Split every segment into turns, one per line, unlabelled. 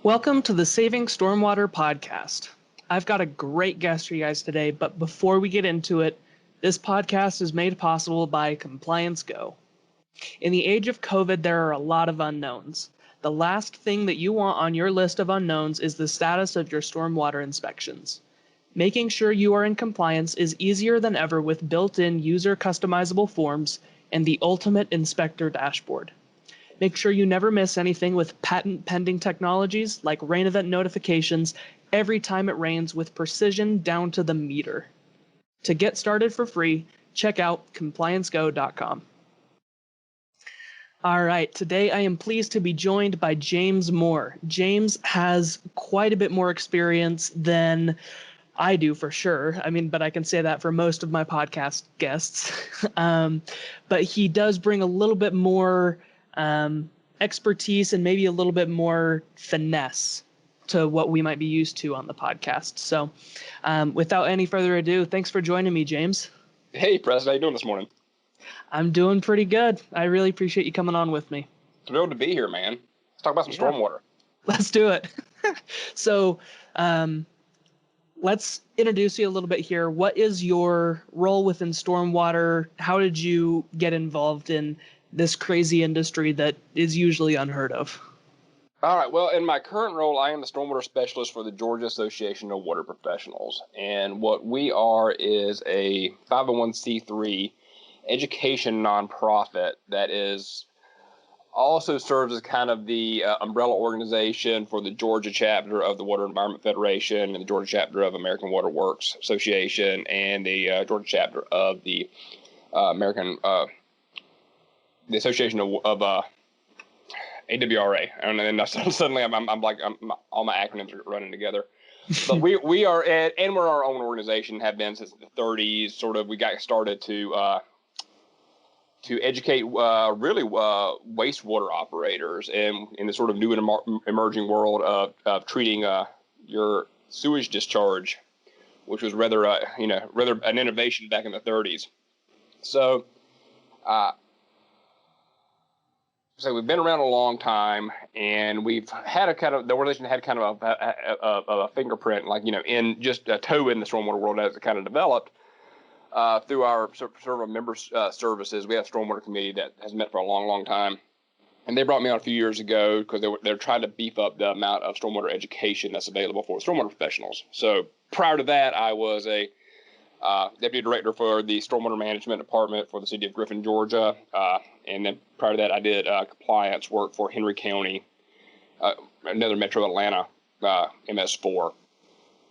Welcome to the Saving Stormwater podcast. I've got a great guest for you guys today, but before we get into it, this podcast is made possible by Compliance Go. In the age of COVID, there are a lot of unknowns. The last thing that you want on your list of unknowns is the status of your stormwater inspections. Making sure you are in compliance is easier than ever with built-in user customizable forms and the ultimate inspector dashboard. Make sure you never miss anything with patent-pending technologies like rain event notifications every time it rains with precision down to the meter. To get started for free, check out compliancego.com. All right, today I am pleased to be joined by James Moore. James has quite a bit more experience than I do for sure. But I can say that for most of my podcast guests. But he does bring a little bit more expertise and maybe a little bit more finesse to what we might be used to on the podcast. So without any further ado, thanks for joining me, James.
Hey, Preston, how you doing this morning?
I'm doing pretty good. I really appreciate you coming on with me.
Thrilled to be here, man. Let's talk about some stormwater.
Let's do it. So let's introduce you a little bit here. What is your role within stormwater? How did you get involved in this crazy industry that is usually unheard of?
All right. Well, in my current role, I am the stormwater specialist for the Georgia Association of Water Professionals. And what we are is a 501c3 education nonprofit that is also serves as kind of the umbrella organization for the Georgia chapter of the Water Environment Federation and the Georgia chapter of American Water Works Association and the Georgia chapter of the the Association of AWRA. And then suddenly all my acronyms are running together. But we are and we're our own organization, have been since the 30s. Sort of, we got started to educate wastewater operators and in the sort of new and emerging world of treating your sewage discharge, which was rather an innovation back in the 30s. So we've been around a long time, and we've had the organization had kind of a fingerprint, in just a toe in the stormwater world as it kind of developed. Through our sort of member services, we have a stormwater committee that has met for a long, long time. And they brought me on a few years ago because they're trying to beef up the amount of stormwater education that's available for stormwater professionals. So prior to that, I was a deputy director for the stormwater management department for the city of Griffin, Georgia. And then prior to that, I did compliance work for Henry County, another Metro Atlanta MS4.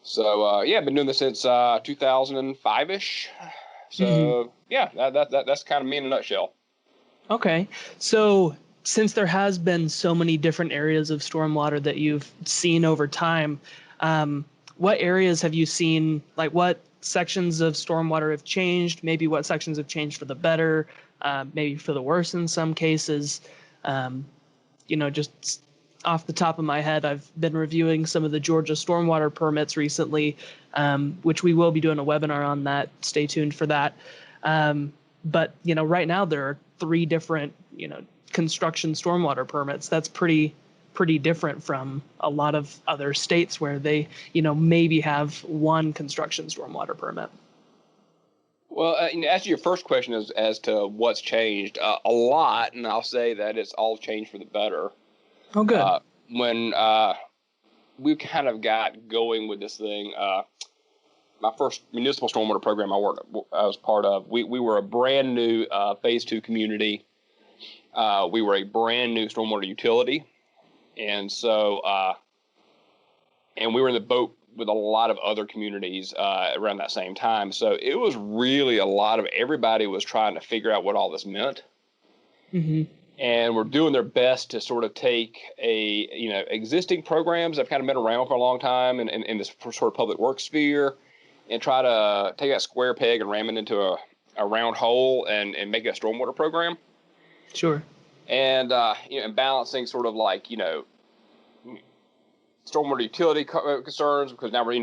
So I've been doing this since 2005-ish. So that's kind of me in a nutshell. Okay, so since there has been so many different areas of stormwater that you've seen over time, what areas have you seen? Like, what sections of stormwater have changed? Maybe what sections have changed for the better? Maybe for the worse in some cases. Just off the top of my head, I've been reviewing some of the Georgia stormwater permits recently, which we will be doing a webinar on that. Stay tuned for that. But right now there are 3 different, construction stormwater permits. That's pretty different from a lot of other states where they, maybe have 1 construction stormwater permit. Well, answer your first question as to what's changed, a lot, and I'll say that it's all changed for the better.
Oh, good.
When we kind of got going with this thing, my first municipal stormwater program I was part of, we were a brand new phase 2 community. We were a brand new stormwater utility. And so, and we were in the boat with a lot of other communities around that same time. So it was really everybody was trying to figure out what all this meant. Mm-hmm. And we're doing their best to sort of take existing programs that have kind of been around for a long time in this sort of public works sphere and try to take that square peg and ram it into a round hole and make it a stormwater program.
Sure.
And, and balancing sort of stormwater utility concerns, because now we're,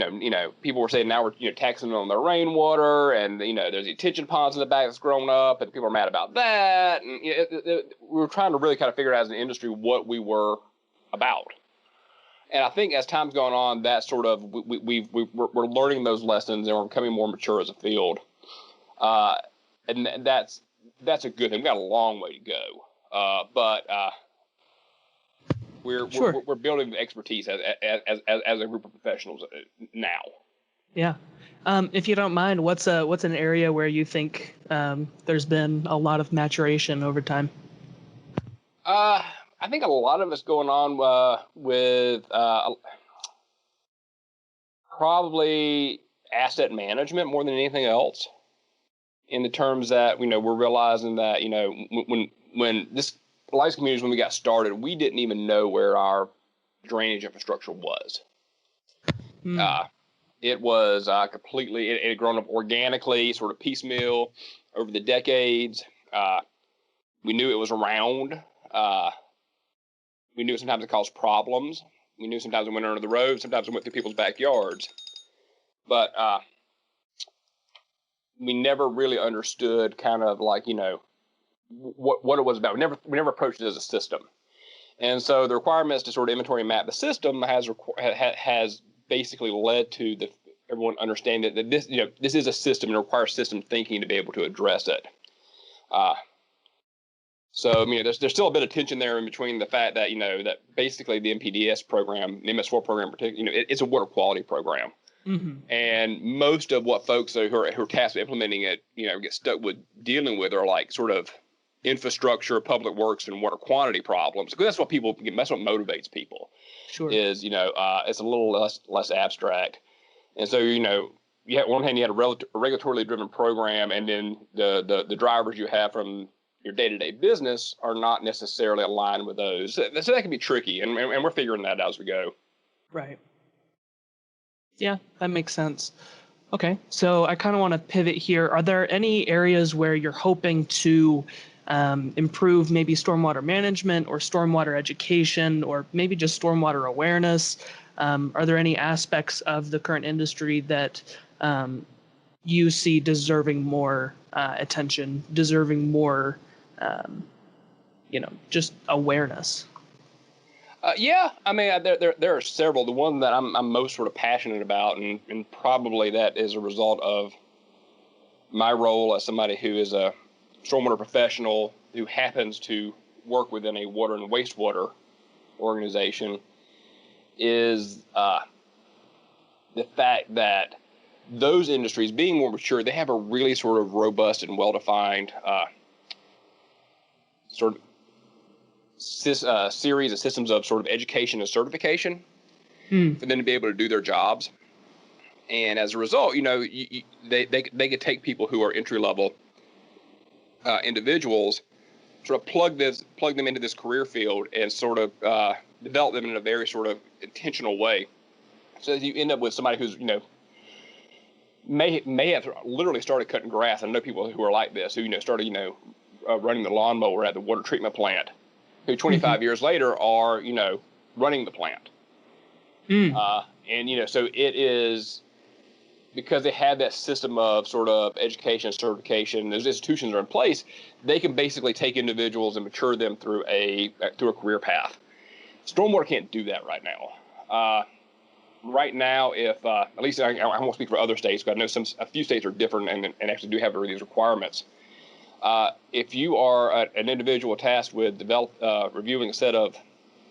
people were saying now we're, taxing on their rainwater, and, there's detention ponds in the back that's grown up, and people are mad about that. And we were trying to really kind of figure out as an industry what we were about. And I think as time's gone on, that sort of we're learning those lessons and we're becoming more mature as a field, and that's a good thing. We got a long way to go, but we're building expertise as a group of professionals now.
Yeah. If you don't mind, what's an area where you think there's been a lot of maturation over time?
I think a lot of it's going on with probably asset management more than anything else. In the terms that we're realizing that when this a lot of communities, when we got started, we didn't even know where our drainage infrastructure was. It was completely, it had grown up organically, sort of piecemeal over the decades. We knew it was around. We knew sometimes it caused problems. We knew sometimes it went under the road, sometimes it went through people's backyards. But we never really understood kind of like, what it was about. We never approached it as a system. And so the requirements to sort of inventory and map the system has basically led to everyone understanding that this is a system and requires system thinking to be able to address it. So there's still a bit of tension there in between the fact that that basically the MPDS program, the MS4 program in particular, it's a water quality program. Mm-hmm. And most of what folks who are tasked with implementing it, get stuck with dealing with are like sort of infrastructure, public works, and water quantity problems. Because that's what that's what motivates people.
Sure.
Is it's a little less abstract. And so you had one hand you had a regulatorily driven program, and then the drivers you have from your day-to-day business are not necessarily aligned with those. So that can be tricky, and we're figuring that out as we go.
Right. Yeah, that makes sense. Okay, so I kind of want to pivot here. Are there any areas where you're hoping to improve maybe stormwater management or stormwater education or maybe just stormwater awareness? Are there any aspects of the current industry that you see deserving more attention, deserving more, just awareness?
Yeah, I mean, there are several. The one that I'm most sort of passionate about, and probably that is a result of my role as somebody who is a stormwater professional who happens to work within a water and wastewater organization, is the fact that those industries, being more mature, they have a really sort of robust and well-defined sort of series of systems of sort of education and certification for them to be able to do their jobs. And as a result, they could take people who are entry level individuals, sort of plug them into this career field and sort of develop them in a very sort of intentional way. So that you end up with somebody who's may have literally started cutting grass. I know people who are like this, who started running the lawnmower at the water treatment plant, who 25 years later are running the plant. And so it is because they have that system of sort of education and certification. Those institutions are in place. They can basically take individuals and mature them through a career path. Stormwater can't do that right now. Right now, if at least I won't speak for other states, but I know a few states are different and actually do have these requirements. If you are an individual tasked with reviewing a set of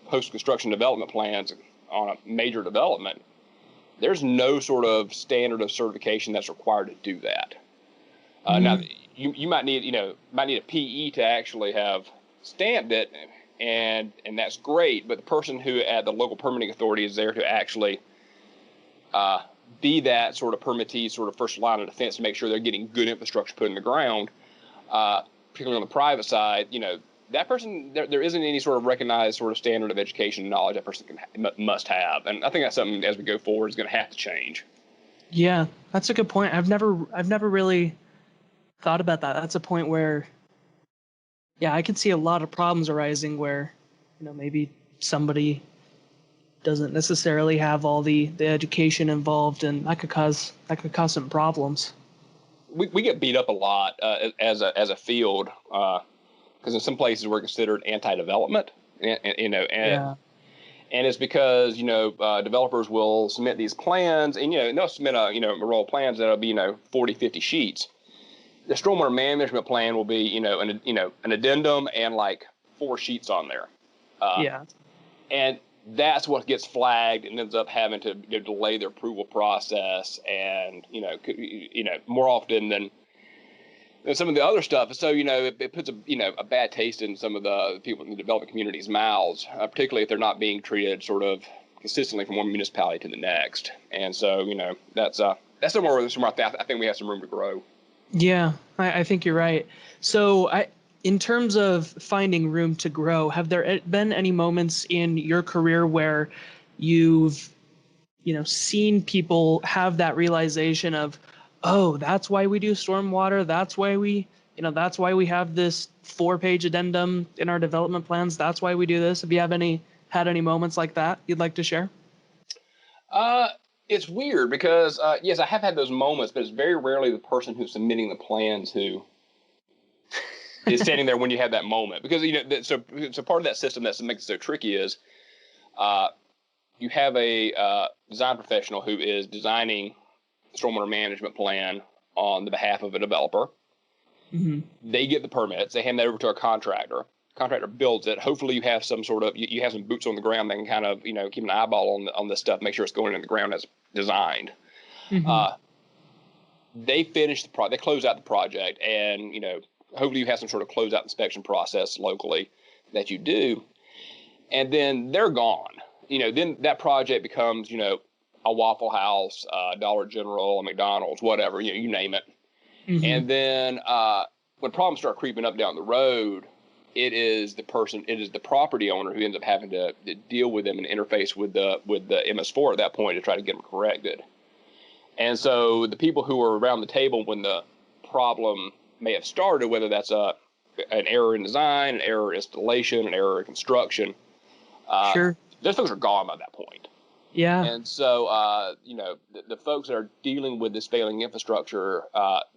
post-construction development plans on a major development, there's no sort of standard of certification that's required to do that. Now, you might need a PE to actually have stamped it, and that's great. But the person who at the local permitting authority is there to actually be that sort of permittee, sort of first line of defense to make sure they're getting good infrastructure put in the ground. Particularly on the private side, that person, there isn't any sort of recognized sort of standard of education and knowledge that person must have. And I think that's something as we go forward is going to have to change.
Yeah, that's a good point. I've never really thought about that. That's a point where, I could see a lot of problems arising where, maybe somebody doesn't necessarily have all the education involved, and that could cause some problems.
We get beat up a lot as a field because in some places we're considered anti-development, And it's because, developers will submit these plans, and, they'll submit a roll of plans that'll be, 40, 50 sheets. The stormwater management plan will be, an addendum and like 4 sheets on there.
Yeah.
And that's what gets flagged and ends up having to delay the approval process, and more often than some of the other stuff. So it puts a bad taste in some of the people in the development community's mouths, particularly if they're not being treated sort of consistently from one municipality to the next. And so that's somewhere I think we have some room to grow.
Yeah, I think you're right. So in terms of finding room to grow, have there been any moments in your career where you've, seen people have that realization of, oh, that's why we do stormwater. That's why that's why we have this 4-page addendum in our development plans. That's why we do this. Have you had any moments like that you'd like to share?
It's weird because, yes, I have had those moments, but it's very rarely the person who's submitting the plans who is standing there when you have that moment. Because, so part of that system that makes it so tricky is you have a design professional who is designing the stormwater management plan on the behalf of a developer.
Mm-hmm.
They get the permits. They hand that over to a contractor. Contractor builds it. Hopefully you have some sort of, you have some boots on the ground that can kind of, keep an eyeball on this stuff, make sure it's going in the ground as designed.
Mm-hmm.
They finish they close out the project, and, hopefully you have some sort of closeout inspection process locally that you do, and then they're gone. Then that project becomes, a Waffle House, Dollar General, a McDonald's, whatever, you name it.
Mm-hmm.
And then when problems start creeping up down the road, it is the property owner who ends up having to deal with them and interface with the MS4 at that point to try to get them corrected. And so the people who are around the table when the problem may have started, whether that's an error in design, an error in installation, an error in construction,
Sure.
those folks are gone by that point.
Yeah.
And so, the folks that are dealing with this failing infrastructure,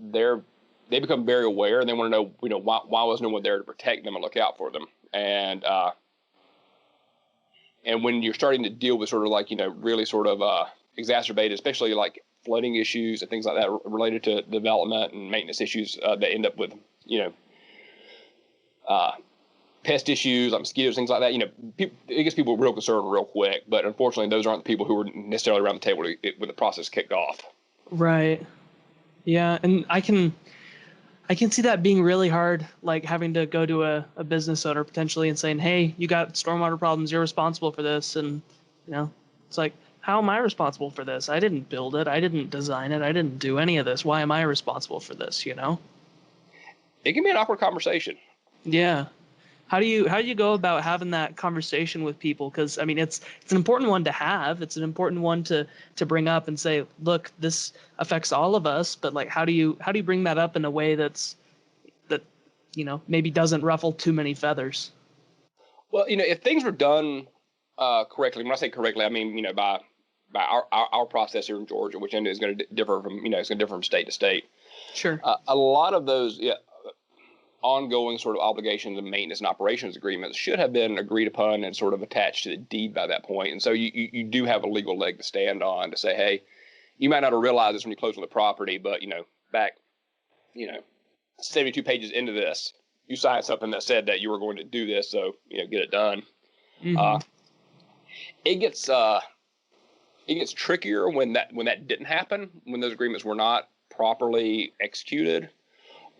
they become very aware, and they want to know, why wasn't no one there to protect them and look out for them? And when you're starting to deal with sort of like, really sort of exacerbated, especially like flooding issues and things like that related to development and maintenance issues that end up with, pest issues like mosquitoes, things like that, it gets people real concerned real quick. But unfortunately, those aren't the people who are necessarily around the table when the process kicked off.
Right. Yeah, and I can see that being really hard, like having to go to a business owner potentially and saying, hey, you got stormwater problems, you're responsible for this. And, it's like, how am I responsible for this? I didn't build it. I didn't design it. I didn't do any of this. Why am I responsible for this, It
can be an awkward conversation.
Yeah. How do you go about having that conversation with people? Because it's an important one to have. It's an important one to bring up and say, look, this affects all of us. But like, how do you bring that up in a way that maybe doesn't ruffle too many feathers?
Well, if things were done correctly, when I say correctly, I mean by our process here in Georgia, which is going to differ from it's going to differ from state to state.
Sure.
A lot of those ongoing sort of obligations and maintenance and operations agreements should have been agreed upon and sort of attached to the deed by that point. And so you do have a legal leg to stand on to say, hey, you might not have realized this when you closed on the property, but back 72 pages into this, you signed something that said that you were going to do this, so get it done.
Mm-hmm.
It gets trickier when that didn't happen, when those agreements were not properly executed,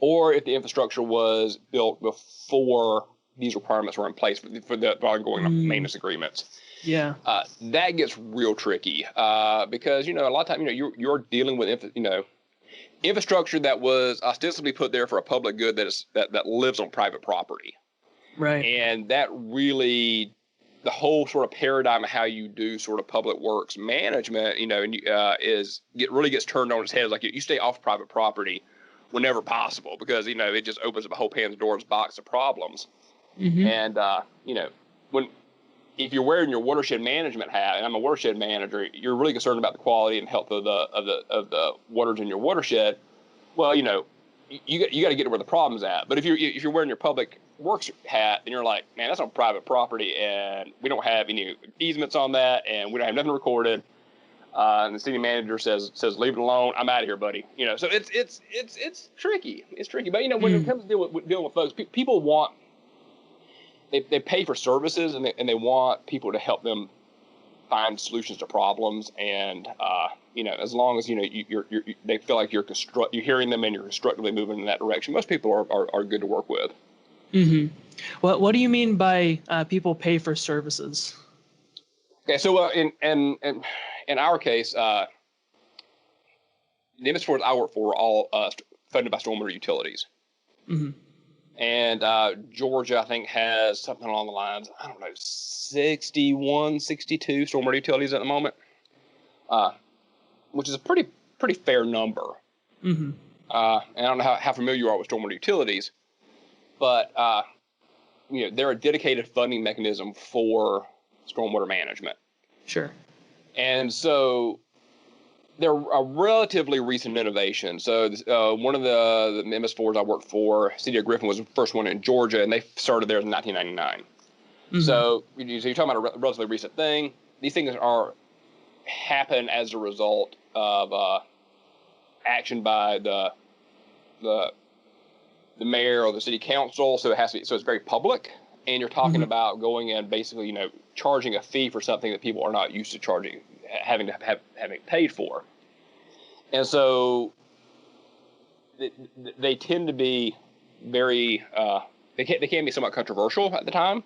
or if the infrastructure was built before these requirements were in place for the ongoing maintenance agreements.
Yeah.
That gets real tricky because, a lot of times, you're dealing with, infrastructure that was ostensibly put there for a public good that lives on private property.
Right.
And that really, the whole sort of paradigm of how you do sort of public works management, really gets turned on its head. It's like you stay off private property whenever possible, because it just opens up a whole Pandora's box of problems.
Mm-hmm.
And if you're wearing your watershed management hat, and I'm a watershed manager, you're really concerned about the quality and health of the waters in your watershed. Well, you got to get to where the problem's at. But if you're wearing your public works hat, then you're like, man, that's on private property, and we don't have any easements on that, and we don't have nothing recorded. And the city manager says leave it alone. I'm out of here, buddy. So it's tricky. It's tricky. But when it comes to dealing with folks, people want they pay for services, and they want people to help them find solutions to problems. And as long as they feel like you're hearing them and you're constructively moving in that direction, most people are good to work with.
Mm-hmm. What do you mean by people pay for services?
Okay, so in our case, the MS fours I work for are all funded by stormwater utilities.
Mm-hmm.
And Georgia, I think, has something along the lines, I don't know, 61, 62 stormwater utilities at the moment, which is a pretty fair number.
Mm-hmm.
And I don't know how familiar you are with stormwater utilities, but they're a dedicated funding mechanism for stormwater management.
Sure.
And so they're a relatively recent innovation. So one of the MS4s I worked for, City of Griffin, was the first one in Georgia, and they started there in 1999. Mm-hmm. So you're talking about a relatively recent thing. These things happen as a result of action by the mayor or the city council. So it's very public, and you're talking mm-hmm. about going and basically charging a fee for something that people are not used to charging, having paid for. And so they tend to be very they can be somewhat controversial at the time.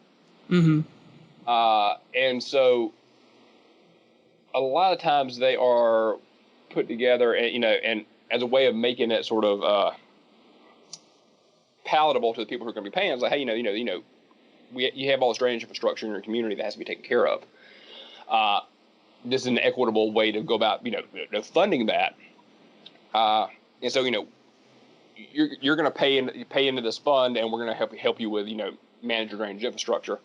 Mm-hmm.
And so a lot of times they are put together and as a way of making it sort of palatable to the people who are going to be paying. It's like, hey, you have all this drainage infrastructure in your community that has to be taken care of. This is an equitable way to go about, funding that. And so, you're going to pay into this fund, and we're going to help you with, manage your drainage infrastructure.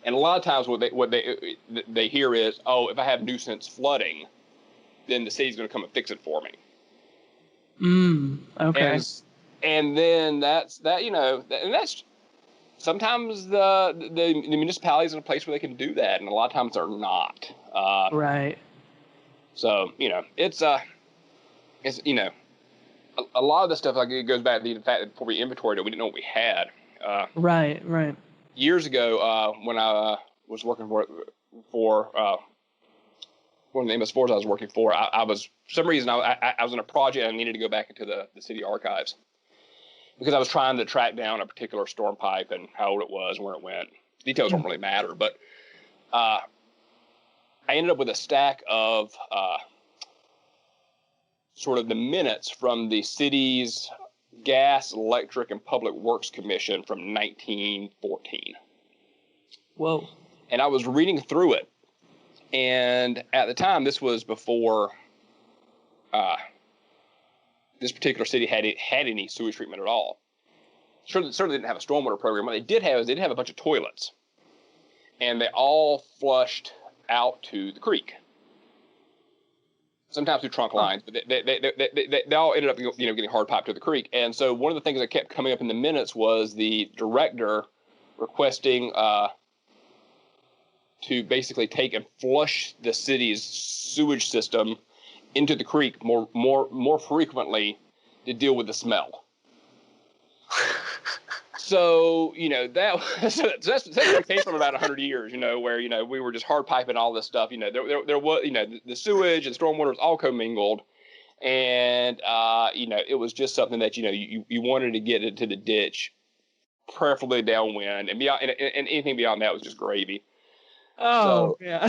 And a lot of times what they hear is, oh, if I have nuisance flooding, then the city's going to come and fix it for me.
Okay.
And then that's sometimes the municipality is in a place where they can do that, and a lot of times they're not.
Right.
So it's a lot of this stuff, like, it goes back to the fact that before we inventoried it, we didn't know what we had.
Right.
Years ago, when I was working for one of the MS4s I was working for, I was, for some reason, I was in a project and I needed to go back into the city archives because I was trying to track down a particular storm pipe and how old it was and where it went. Details don't really matter, but I ended up with a stack of sort of the minutes from the city's Gas, Electric, and Public Works Commission from 1914.
Whoa.
And I was reading through it. And at the time, this was before this particular city had any sewage treatment at all. Certainly didn't have a stormwater program. What they did have a bunch of toilets. And they all flushed out to the creek. Sometimes through trunk lines, but they all ended up getting hard piped to the creek. And so one of the things that kept coming up in the minutes was the director requesting to basically take and flush the city's sewage system into the creek more frequently to deal with the smell. So that's the case from about 100 years, where we were just hard piping all this stuff. There was the sewage and stormwater was all commingled, and it was just something that you wanted to get into the ditch, preferably downwind, and beyond, and anything beyond that was just gravy.
Oh, so, yeah.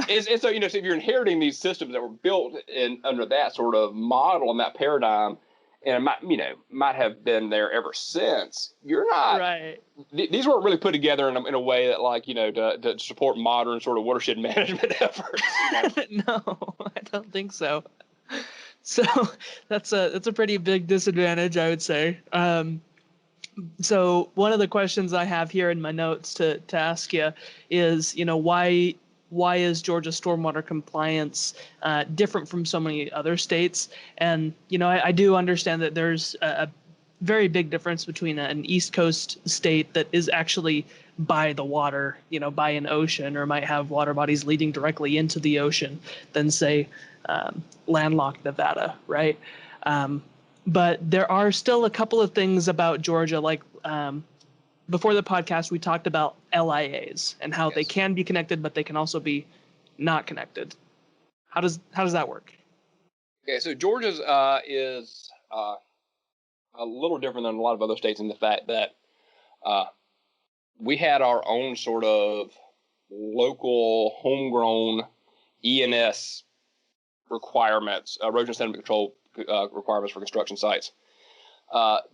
and so so if you're inheriting these systems that were built under that sort of model and that paradigm, and might have been there ever since, you're not
right.
These weren't really put together in a way that to support modern sort of watershed management efforts.
No, I don't think so. So that's a pretty big disadvantage, I would say. So one of the questions I have here in my notes to ask you is, why is Georgia stormwater compliance different from so many other states? And, I do understand that there's a very big difference between an East Coast state that is actually by the water, by an ocean, or might have water bodies leading directly into the ocean, than say landlocked Nevada, right? But there are still a couple of things about Georgia, like before the podcast, we talked about LIAs and how they can be connected, but they can also be not connected. How does that work?
Okay, so Georgia's is a little different than a lot of other states in the fact that we had our own sort of local, homegrown ENS requirements, erosion sediment control requirements for construction sites,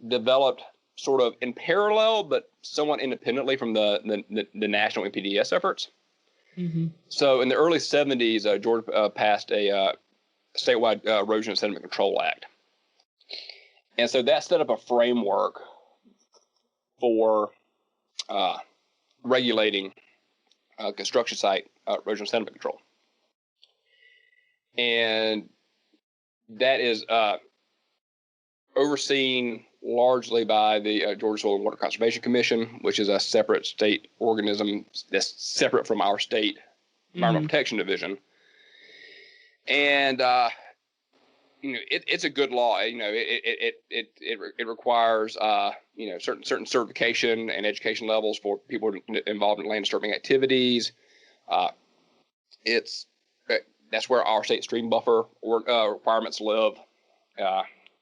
developed sort of in parallel, but somewhat independently from the national NPDES efforts.
Mm-hmm.
So in the early 70s, Georgia passed a statewide erosion and sediment control act. And so that set up a framework for regulating construction site erosion and sediment control. And that is overseen largely by the Georgia Soil and Water Conservation Commission, which is a separate state organism that's separate from our state Environmental Protection Division. And it's a good law. It requires certain certification and education levels for people involved in land disturbing activities. That's where our state stream buffer requirements live.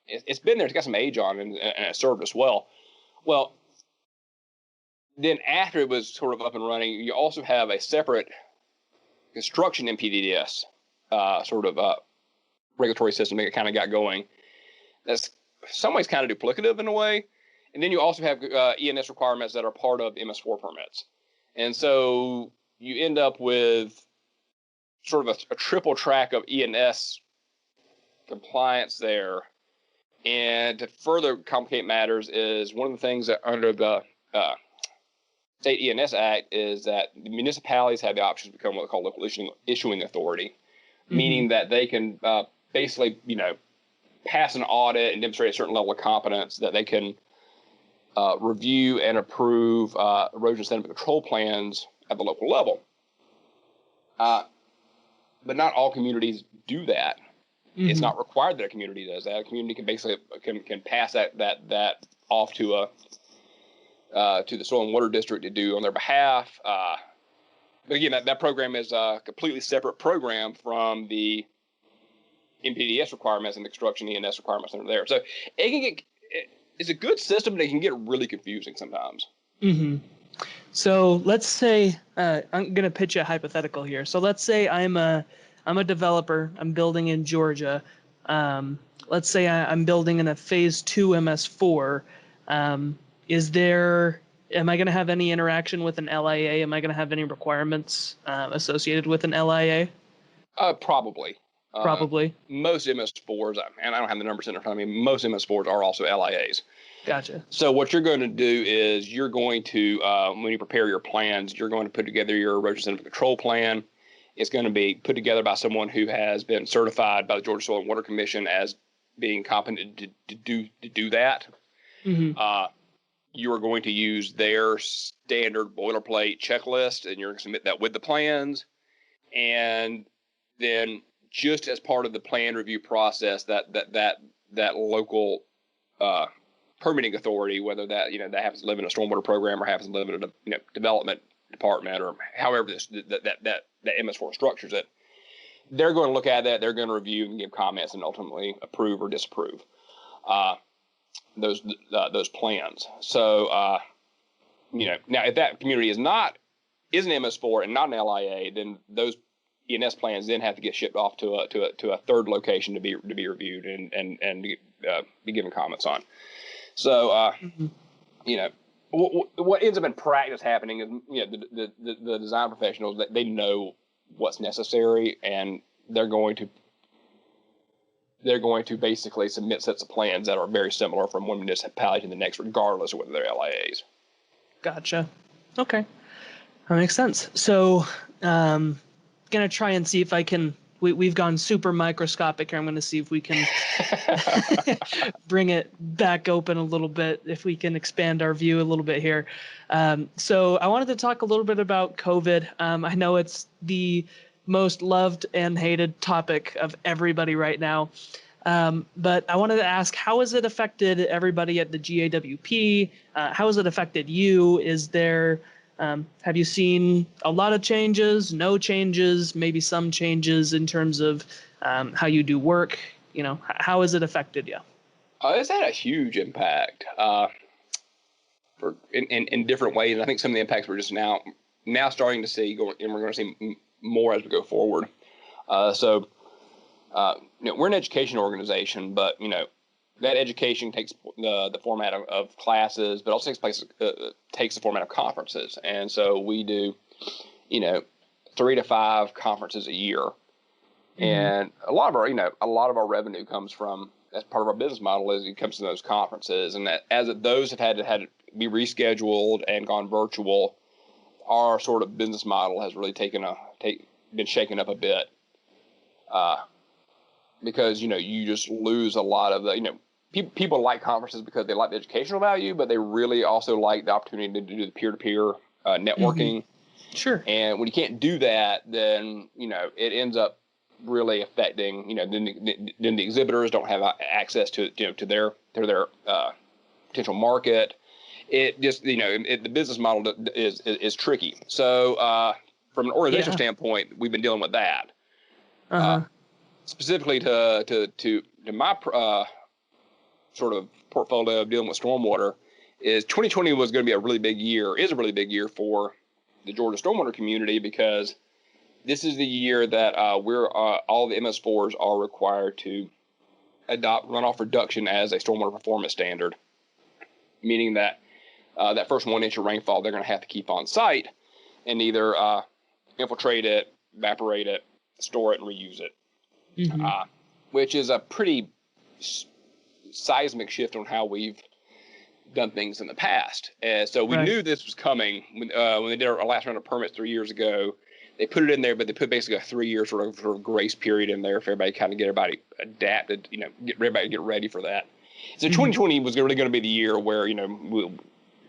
It's been there. It's got some age on it, and it served us well. Well, then after it was sort of up and running, you also have a separate construction NPDES regulatory system that kind of got going. That's in some ways kind of duplicative in a way. And then you also have ENS requirements that are part of MS4 permits. And so you end up with sort of a triple track of ENS compliance there. And to further complicate matters is one of the things that under the State ENS Act is that the municipalities have the option to become what they call local issuing authority, meaning that they can basically, pass an audit and demonstrate a certain level of competence that they can review and approve erosion sediment control plans at the local level. But not all communities do that. It's not required that a community does that. A community can basically can pass that off to the Soil and Water District to do on their behalf. But again, that program is a completely separate program from the NPDES requirements and the construction ENS requirements that are there. So it's a good system, but it can get really confusing sometimes.
Mm-hmm. So let's say I'm going to pitch a hypothetical here. So let's say I'm a developer. I'm building in Georgia. Let's say I'm building in a phase 2 MS4. Am I going to have any interaction with an LIA? Am I going to have any requirements associated with an LIA?
Probably.
Probably.
Most MS4s, and I don't have the numbers in front of me, most MS4s are also LIAs.
Gotcha.
So what you're going to do is you're going to, when you prepare your plans, you're going to put together your erosion sediment control plan. It's going to be put together by someone who has been certified by the Georgia Soil and Water Commission as being competent to do that. You are going to use their standard boilerplate checklist, and you're going to submit that with the plans. And then, just as part of the plan review process, that local permitting authority, whether that that happens to live in a stormwater program or happens to live in a development department or however that MS4 structures it, they're going to look at that. They're going to review and give comments and ultimately approve or disapprove those plans. So now if that community is an MS4 and not an LIA, then those ENS plans then have to get shipped off to a third location to be reviewed and be given comments on. So what ends up in practice happening is the design professionals, that they know what's necessary, and they're going to basically submit sets of plans that are very similar from one municipality to the next, regardless of whether they're LIAs.
Gotcha. Okay, that makes sense. So gonna try and see if I can we've gone super microscopic here. I'm going to see if we can bring it back open a little bit, if we can expand our view a little bit here. So I wanted to talk a little bit about COVID. I know it's the most loved and hated topic of everybody right now. But I wanted to ask, how has it affected everybody at the GAWP? How has it affected you? Have you seen a lot of changes, no changes, maybe some changes in terms of how you do work? How has it affected you?
It's had a huge impact in different ways. And I think some of the impacts we're just now starting to see, and we're going to see more as we go forward. We're an education organization, but that education takes the format of classes, but also takes the format of conferences. And so we do, 3 to 5 conferences a year. Mm-hmm. And a lot of our revenue comes from, as part of our business model, is it comes from those conferences. And that those have had to be rescheduled and gone virtual, our sort of business model has really been shaken up a bit. Because, you just lose a lot of the, people like conferences because they like the educational value, but they really also like the opportunity to do the peer-to-peer networking.
Mm-hmm. Sure.
And when you can't do that, then, it ends up really affecting, then the exhibitors don't have access to their potential market. It just, the business model is tricky. So from an organizational standpoint, we've been dealing with that.
Uh-huh.
Specifically to my sort of portfolio of dealing with stormwater, is 2020 was going to be a really big year for the Georgia stormwater community, because this is the year that all the MS4s are required to adopt runoff reduction as a stormwater performance standard, meaning that that first 1 inch of rainfall they're going to have to keep on site and either infiltrate it, evaporate it, store it, and reuse it. Mm-hmm. Which is a pretty seismic shift on how we've done things in the past. So we knew this was coming when they did our last round of permits 3 years ago. They put it in there, but they put basically a 3-year sort of grace period in there for everybody to get everybody adapted, get everybody to get ready for that. So 2020 was really going to be the year where,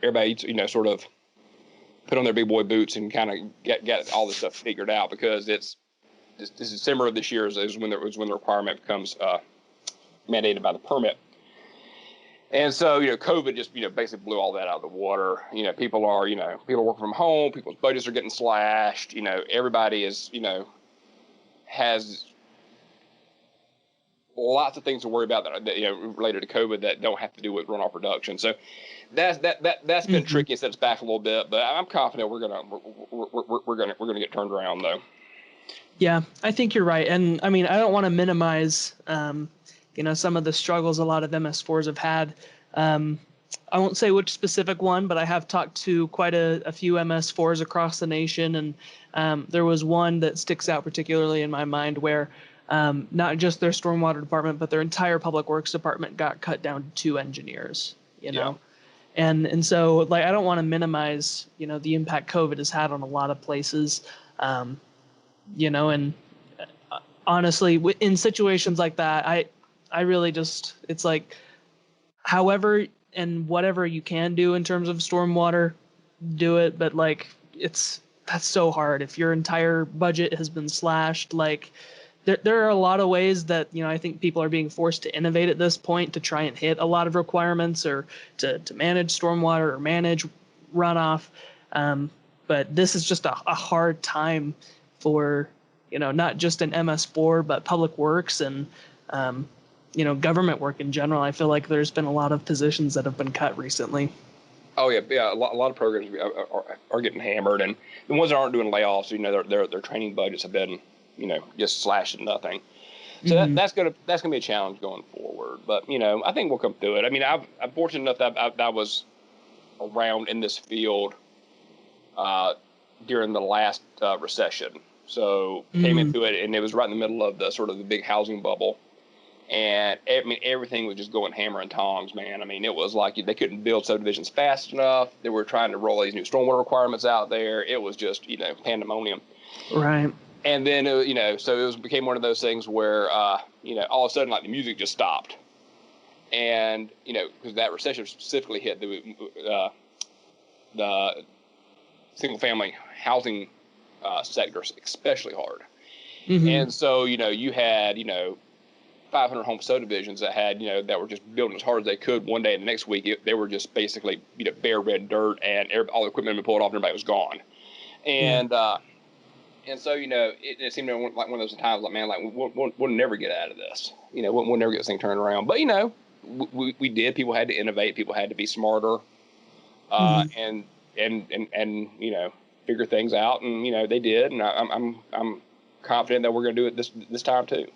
everybody, sort of put on their big boy boots and kind of get all this stuff figured out, because this December of this year is when the requirement becomes mandated by the permit. And so, COVID just, basically blew all that out of the water. People are working from home, people's budgets are getting slashed, everybody is, has lots of things to worry about that related to COVID that don't have to do with runoff reduction. So that's been tricky and set us back a little bit, but I'm confident we're gonna get turned around though.
Yeah, I think you're right. And I mean, I don't want to minimize, some of the struggles a lot of MS4s have had. I won't say which specific one, but I have talked to quite a few MS4s across the nation. And there was one that sticks out particularly in my mind where not just their stormwater department, but their entire public works department got cut down to 2 engineers,
Yeah.
And so I don't want to minimize, the impact COVID has had on a lot of places. And honestly, in situations like that, I really just, it's like, however and whatever you can do in terms of stormwater, do it. But that's so hard. If your entire budget has been slashed, there are a lot of ways that, I think people are being forced to innovate at this point to try and hit a lot of requirements or to manage stormwater or manage runoff. But this is just a hard time for, not just an MS4, but public works and, government work in general. I feel like there's been a lot of positions that have been cut recently.
Oh yeah. A lot of programs are getting hammered, and the ones that aren't doing layoffs, their training budgets have been, just slashed to nothing. So that's gonna be a challenge going forward. But I think we'll come through it. I mean, I'm fortunate enough that I was around in this field during the last recession. So came into it, and it was right in the middle of the sort of the big housing bubble. And everything was just going hammer and tongs, man. I mean, it was like they couldn't build subdivisions fast enough. They were trying to roll these new stormwater requirements out there. It was just, pandemonium.
Right.
And then, so became one of those things where, all of a sudden, like the music just stopped. And, because that recession specifically hit the single family housing sectors especially hard.
Mm-hmm.
And so, you had, 500 home subdivisions that had, that were just building as hard as they could one day, and the next week they were just basically, bare red dirt, and all the equipment had been pulled off and everybody was gone. And, and so, it seemed like one of those times, like, man, like we'll never get out of this. We'll never get this thing turned around. But, we did. People had to innovate. People had to be smarter, and figure things out. And they did. And I'm confident that we're going to do it this time too.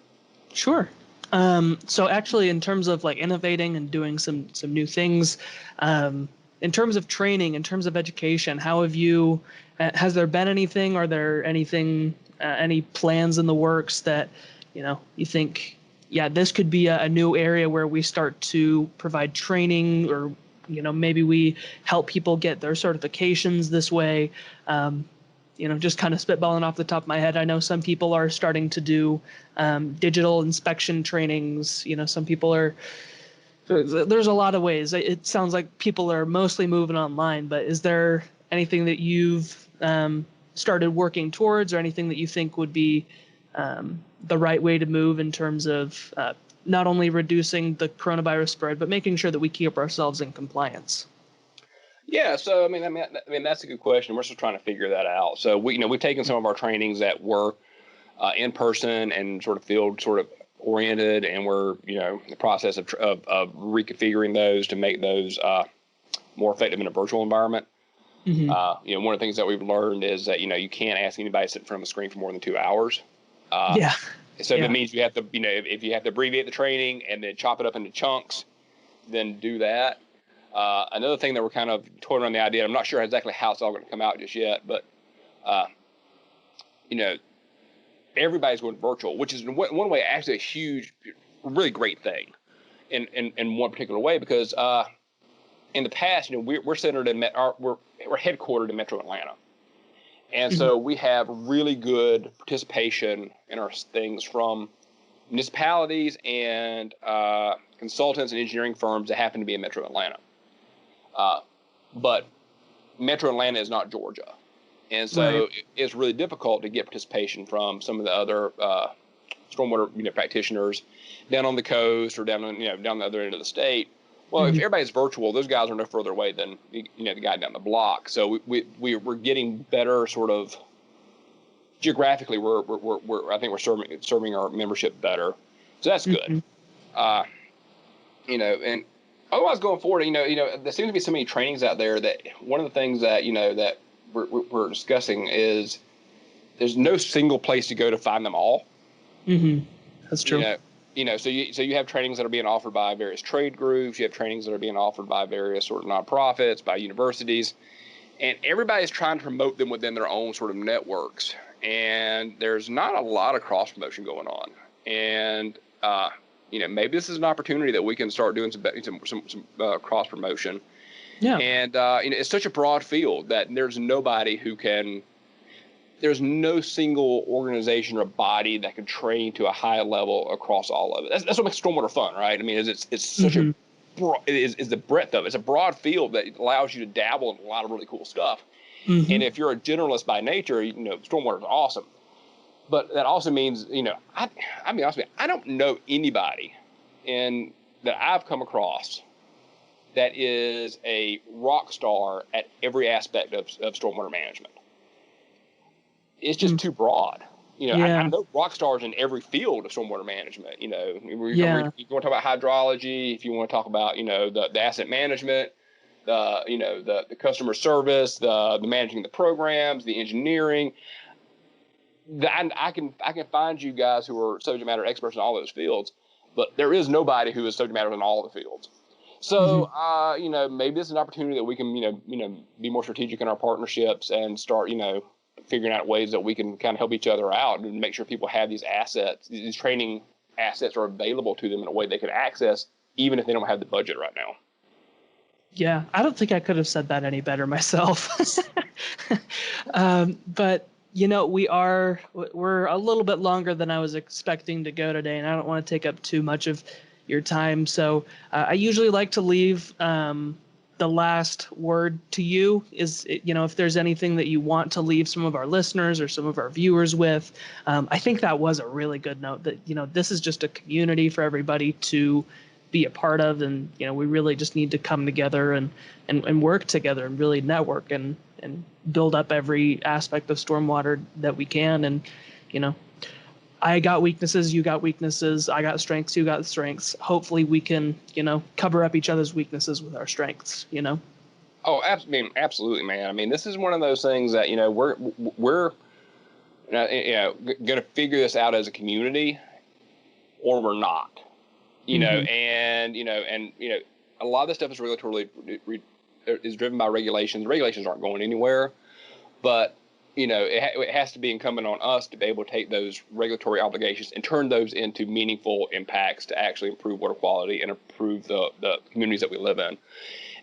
Sure. So actually, in terms of like innovating and doing some new things, in terms of training, in terms of education, how have you? Has there been anything? Are there any plans in the works that you think, yeah, this could be a new area where we start to provide training, or maybe we help people get their certifications this way? Just kind of spitballing off the top of my head, I know some people are starting to do digital inspection trainings. Some people are. There's a lot of ways. It sounds like people are mostly moving online, but is there anything that you've started working towards, or anything that you think would be the right way to move in terms of not only reducing the coronavirus spread, but making sure that we keep ourselves in compliance?
Yeah, so I mean that's a good question. We're still trying to figure that out. So we've taken some of our trainings that were in person and sort of field sort of oriented, and we're in the process of reconfiguring those to make those more effective in a virtual environment.
Mm-hmm.
One of the things that we've learned is that you can't ask anybody to sit in front of a screen for more than 2 hours. So that means you have to if you have to abbreviate the training and then chop it up into chunks, then do that. Another thing that we're kind of toying around the idea, I'm not sure exactly how it's all going to come out just yet, but everybody's going virtual, which is in one way actually a huge, really great thing in one particular way, because in the past, we're centered in we're headquartered in Metro Atlanta, and so we have really good participation in our things from municipalities and consultants and engineering firms that happen to be in Metro Atlanta. But Metro Atlanta is not Georgia. And so it's really difficult to get participation from some of the other stormwater practitioners down on the coast or down the other end of the state. Well, if everybody's virtual, those guys are no further away than the guy down the block. So we're getting better sort of geographically. I think we're serving our membership better. So that's good. And otherwise going forward, there seems to be so many trainings out there that one of the things that that we're discussing is there's no single place to go to find them all.
That's true.
So you have trainings that are being offered by various trade groups. You have trainings that are being offered by various sort of nonprofits, by universities, and everybody's trying to promote them within their own sort of networks. And there's not a lot of cross promotion going on. And maybe this is an opportunity that we can start doing some cross promotion.
Yeah.
And it's such a broad field that there's nobody who can. There's no single organization or body that can train to a high level across all of it. That's what makes stormwater fun, right? I mean, it's such a broad, is the breadth of it. It's a broad field that allows you to dabble in a lot of really cool stuff. And if you're a generalist by nature, stormwater is awesome. But that also means, I'll be honest with you, I don't know anybody that I've come across that is a rock star at every aspect of stormwater management. It's just too broad. I know rock stars in every field of stormwater management. If you want to talk about hydrology, if you want to talk about the asset management, the customer service, the managing the programs, the engineering. I can find you guys who are subject matter experts in all those fields, but there is nobody who is subject matter in all the fields. So maybe this is an opportunity that we can be more strategic in our partnerships and start figuring out ways that we can kind of help each other out and make sure people have these assets, these training assets are available to them in a way they can access, even if they don't have the budget right now.
Yeah, I don't think I could have said that any better myself. But we're a little bit longer than I was expecting to go today, and I don't want to take up too much of your time. So I usually like to leave the last word to you. If there's anything that you want to leave some of our listeners or some of our viewers with. I think that was a really good note that, this is just a community for everybody to be a part of, and we really just need to come together and work together and really network and build up every aspect of stormwater that we can. And I got weaknesses, you got weaknesses, I got strengths, you got strengths. Hopefully we can cover up each other's weaknesses with our strengths.
Oh, absolutely, man. I mean, this is one of those things that we're going to figure this out as a community, or we're not. And a lot of this stuff is regulatory is driven by regulations. Regulations aren't going anywhere, but it has to be incumbent on us to be able to take those regulatory obligations and turn those into meaningful impacts to actually improve water quality and improve the communities that we live in.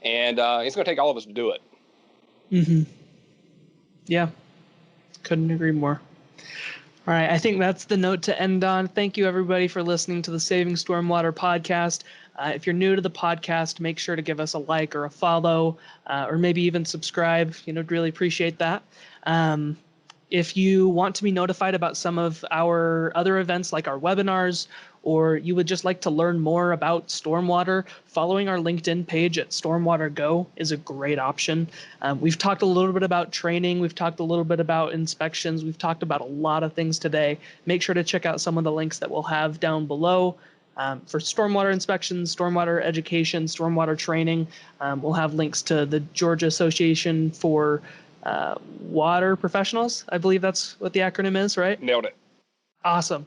And it's going to take all of us to do it.
Mm-hmm. Yeah, couldn't agree more. All right, I think that's the note to end on. Thank you, everybody, for listening to the Saving Stormwater podcast. If you're new to the podcast, make sure to give us a like or a follow, or maybe even subscribe. Really appreciate that. If you want to be notified about some of our other events like our webinars, or you would just like to learn more about stormwater, following our LinkedIn page at Stormwater Go is a great option. We've talked a little bit about training. We've talked a little bit about inspections. We've talked about a lot of things today. Make sure to check out some of the links that we'll have down below. For stormwater inspections, stormwater education, stormwater training, we'll have links to the Georgia Association for Water Professionals. I believe that's what the acronym is, right?
Nailed it.
Awesome.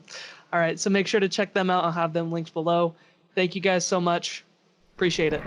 All right, so make sure to check them out. I'll have them linked below. Thank you guys so much. Appreciate it.